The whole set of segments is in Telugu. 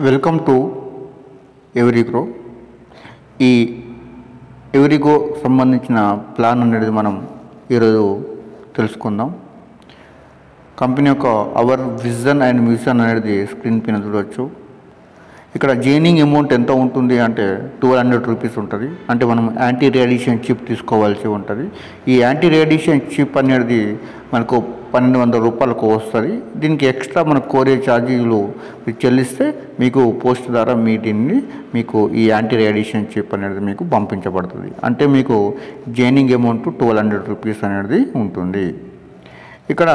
Welcome to ఎవరిగ్రో. ఈ ఎవరిగ్రో సంబంధించిన ప్లాన్ అనేది మనం ఈరోజు తెలుసుకుందాం. కంపెనీ యొక్క అవర్ విజన్ అండ్ మిషన్ అనేది స్క్రీన్ పైన చూడవచ్చు. ఇక్కడ జాయినింగ్ అమౌంట్ ఎంత ఉంటుంది అంటే 1200 రూపీస్ ఉంటుంది. అంటే మనం యాంటీ రేడియేషన్ చిప్ తీసుకోవాల్సి ఉంటుంది. ఈ యాంటీ రేడియేషన్ చిప్ అనేది మనకు 1200 రూపాయలకు వస్తుంది. దీనికి ఎక్స్ట్రా మన కొరియర్ ఛార్జీలు చెల్లిస్తే మీకు పోస్ట్ ద్వారా మీకు ఈ యాంటీ రేడియేషన్ చిప్ అనేది మీకు పంపించబడుతుంది. అంటే మీకు జాయినింగ్ అమౌంట్ 1200 రూపీస్ అనేది ఉంటుంది. ఇక్కడ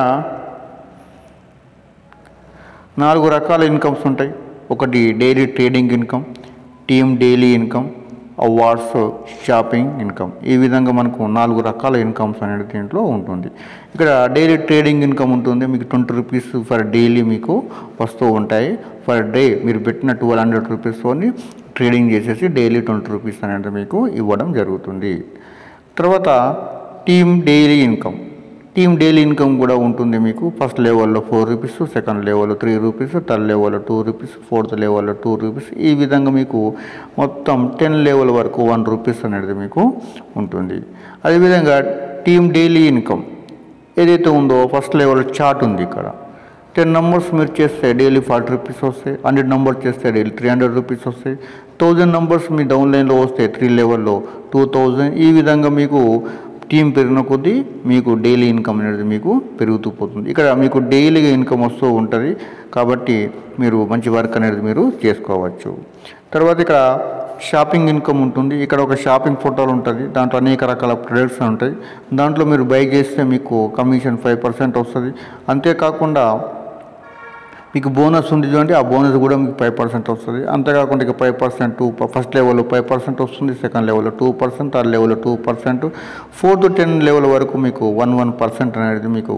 4 రకాల ఇన్కమ్స్ ఉంటాయి. ఒకటి daily trading income, team daily income, awards, shopping income. ఈ విధంగా మనకు 4 రకాల ఇన్కమ్స్ అనేది దీంట్లో ఉంటుంది. ఇక్కడ డైలీ ట్రేడింగ్ ఇన్కమ్ ఉంటుంది. మీకు 20 రూపీస్ ఫర్ డైలీ మీకు వస్తూ ఉంటాయి. ఫర్ డే మీరు పెట్టిన 1200 రూపీస్తోని ట్రేడింగ్ చేసేసి డైలీ 20 రూపీస్ అనేది మీకు ఇవ్వడం జరుగుతుంది. తర్వాత టీమ్ డైలీ ఇన్కమ్ కూడా ఉంటుంది. మీకు ఫస్ట్ లెవెల్లో 4 రూపీస్, సెకండ్ లెవెల్లో 3 రూపీస్, థర్డ్ లెవెల్లో 2 రూపీస్, ఫోర్త్ లెవెల్లో 2 రూపీస్. ఈ విధంగా మీకు మొత్తం 10 లెవెల్ వరకు 1 రూపీస్ అనేది మీకు ఉంటుంది. అదేవిధంగా టీమ్ డైలీ ఇన్కమ్ ఏదైతే ఉందో ఫస్ట్ లెవెల్ చార్ట్ ఉంది. ఇక్కడ 10 నంబర్స్ మీరు చేస్తే డైలీ 40 రూపీస్ వస్తాయి. 100 నంబర్స్ చేస్తే డైలీ 300 రూపీస్ వస్తాయి. 1000 నంబర్స్ మీ డౌన్లైన్లో వస్తే 3 లెవెల్లో 2000. ఈ విధంగా మీకు టీం పెరిగిన కొద్దీ మీకు డైలీ ఇన్కమ్ అనేది మీకు పెరుగుతూ పోతుంది. ఇక్కడ మీకు డైలీగా ఇన్కమ్ వస్తూ ఉంటుంది. కాబట్టి మీరు మంచి వర్క్ అనేది మీరు చేసుకోవచ్చు. తర్వాత ఇక్కడ షాపింగ్ ఇన్కమ్ ఉంటుంది. ఇక్కడ ఒక షాపింగ్ పోర్టల్ ఉంటుంది. దాంట్లో అనేక రకాల ప్రొడక్ట్స్ ఉంటాయి. దాంట్లో మీరు బై చేస్తే మీకు కమిషన్ 5% వస్తుంది. అంతేకాకుండా మీకు బోనస్ ఉంది చూడండి, ఆ బోనస్ కూడా మీకు 5% వస్తుంది. అంతేకాకుండా ఇక 5% ఫస్ట్ లెవెల్లో 5% వస్తుంది, సెకండ్ లెవెల్లో 2%, థర్డ్ లెవెల్లో 2%, 4th 10 లెవెల్ వరకు మీకు 1% అనేది మీకు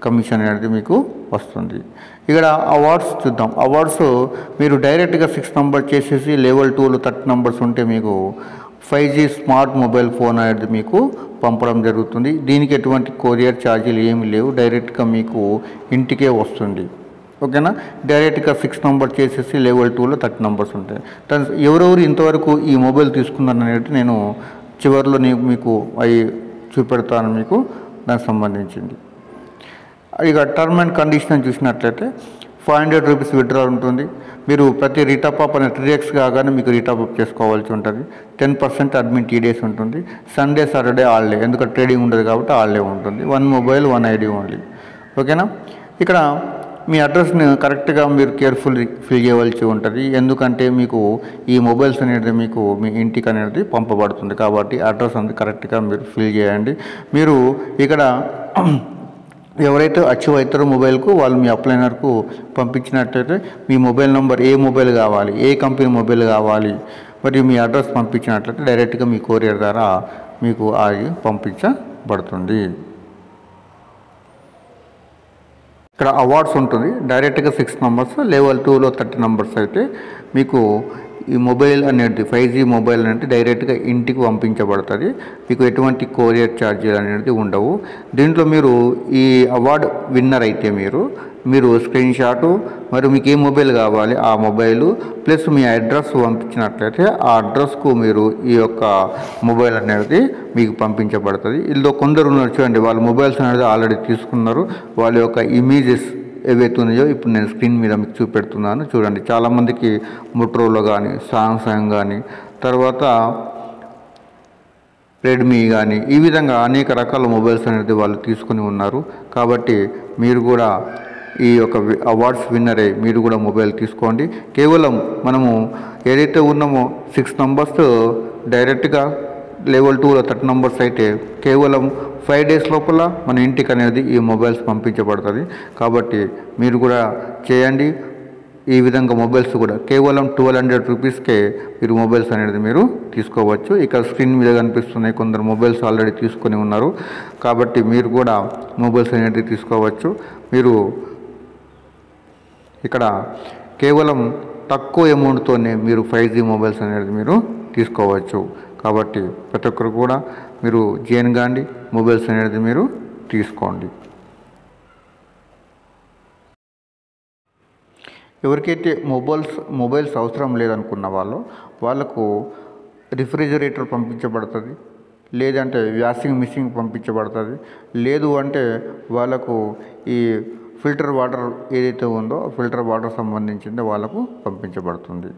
కమిషన్ అనేది మీకు వస్తుంది. ఇక్కడ అవార్డ్స్ చూద్దాం. అవార్డ్స్ మీరు డైరెక్ట్గా 6 నంబర్ చేసేసి లెవెల్ 2లో 30 నంబర్స్ ఉంటే మీకు 5G స్మార్ట్ మొబైల్ ఫోన్ అనేది మీకు పంపడం జరుగుతుంది. దీనికి ఎటువంటి కొరియర్ ఛార్జీలు ఏమీ లేవు. డైరెక్ట్గా మీకు ఇంటికే వస్తుంది. ఓకేనా. డైరెక్ట్గా 6 నంబర్ చేసేసి లెవెల్ 2లో 30 నంబర్స్ ఉంటాయి. ఎవరెవరు ఇంతవరకు ఈ మొబైల్ తీసుకున్నారు అనేది నేను చివరిలో మీకు అవి చూపెడతాను మీకు దానికి సంబంధించింది. ఇక టర్మ్ అండ్ కండిషన్ చూసినట్లయితే 500 రూపీస్ విత్డ్రాల్ ఉంటుంది. మీరు ప్రతి రీటాప్ అప్ అనే 3x కాగానే మీకు రీటాప్ అప్ చేసుకోవాల్సి ఉంటుంది. 10% అడ్మిన్ TDS ఉంటుంది. సండే సాటర్డే హాలిడే, ఎందుకంటే ట్రేడింగ్ ఉండదు కాబట్టి హాలిడే ఉంటుంది. 1 మొబైల్ 1 ID ఓన్లీ. ఓకేనా. ఇక్కడ మీ అడ్రస్ని కరెక్ట్గా మీరు కేర్ఫుల్లీ ఫిల్ చేయవలసి ఉంటుంది. ఎందుకంటే మీకు ఈ మొబైల్స్ అనేది మీకు మీ ఇంటికి అనేది పంపబడుతుంది. కాబట్టి అడ్రస్ అనేది కరెక్ట్గా మీరు ఫిల్ చేయండి. మీరు ఇక్కడ ఎవరైతే అచీవ్ అవుతారో మొబైల్కు వాళ్ళు మీ అప్లైనర్కు పంపించినట్లయితే మీ మొబైల్ నెంబర్, ఏ మొబైల్ కావాలి, ఏ కంపెనీ మొబైల్ కావాలి, మరియు మీ అడ్రస్ పంపించినట్లయితే డైరెక్ట్గా మీ కొరియర్ ద్వారా మీకు అది పంపించబడుతుంది. ఇక్కడ అవార్డ్స్ ఉంటుంది. డైరెక్ట్గా 6 నంబర్స్, లెవెల్ 2లో 30 నంబర్స్ అయితే మీకు ఈ మొబైల్ అనేది 5G మొబైల్ అనేది డైరెక్ట్గా ఇంటికి పంపించబడుతుంది. మీకు ఎటువంటి కొరియర్ ఛార్జీలు అనేది ఉండవు. దీంట్లో మీరు ఈ అవార్డ్ విన్నర్ అయితే మీరు స్క్రీన్ షాటు మరియు మీకు ఏ మొబైల్ కావాలి ఆ మొబైలు ప్లస్ మీ అడ్రస్ పంపించినట్లయితే ఆ అడ్రస్కు మీరు ఈ యొక్క మొబైల్ అనేది మీకు పంపించబడుతుంది. ఇందులో కొందరు ఉన్నారు చూడండి, వాళ్ళ మొబైల్స్ అనేది ఆల్రెడీ తీసుకున్నారు. వాళ్ళ యొక్క ఇమేజెస్ ఏవైతే ఉన్నాయో ఇప్పుడు నేను స్క్రీన్ మీద మీకు చూపెడుతున్నాను చూడండి. చాలామందికి మోటరోలా కానీ, సామ్సంగ్ కానీ, తర్వాత రెడ్మీ కానీ, ఈ విధంగా అనేక రకాల మొబైల్స్ అనేది వాళ్ళు తీసుకుని ఉన్నారు. కాబట్టి మీరు కూడా ఈ యొక్క అవార్డ్స్ విన్నర్ అయ్యి మీరు కూడా మొబైల్ తీసుకోండి. కేవలం మనము ఏదైతే ఉన్నామో 6 నంబర్స్ డైరెక్ట్గా లెవెల్ 2లో 30 నంబర్స్ అయితే కేవలం 5 డేస్ లోపల మన ఇంటికి అనేది ఈ మొబైల్స్ పంపించబడుతుంది. కాబట్టి మీరు కూడా చేయండి. ఈ విధంగా మొబైల్స్ కూడా కేవలం 1200 రూపీస్కే మీరు మొబైల్స్ అనేది మీరు తీసుకోవచ్చు. ఇక్కడ స్క్రీన్ మీద కనిపిస్తున్నాయి, కొందరు మొబైల్స్ ఆల్రెడీ తీసుకొని ఉన్నారు. కాబట్టి మీరు కూడా మొబైల్స్ అనేది తీసుకోవచ్చు. మీరు ఇక్కడ కేవలం తక్కువ అమౌంట్తోనే మీరు 5G మొబైల్స్ అనేది మీరు తీసుకోవచ్చు. కాబట్టి ప్రతి ఒక్కరు కూడా మీరు జాయిన్ కాండి, మొబైల్స్ అనేది మీరు తీసుకోండి. ఎవరికైతే మొబైల్స్ అవసరం లేదనుకున్న వాళ్ళకు రిఫ్రిజిరేటర్ పంపించబడుతుంది, లేదంటే వాషింగ్ మిషన్ పంపించబడుతుంది, లేదు అంటే వాళ్ళకు ఈ ఫిల్టర్ వాటర్ ఏదైతే ఉందో ఫిల్టర్ వాటర్ సంబంధించింది వాళ్ళకు పంపించబడుతుంది.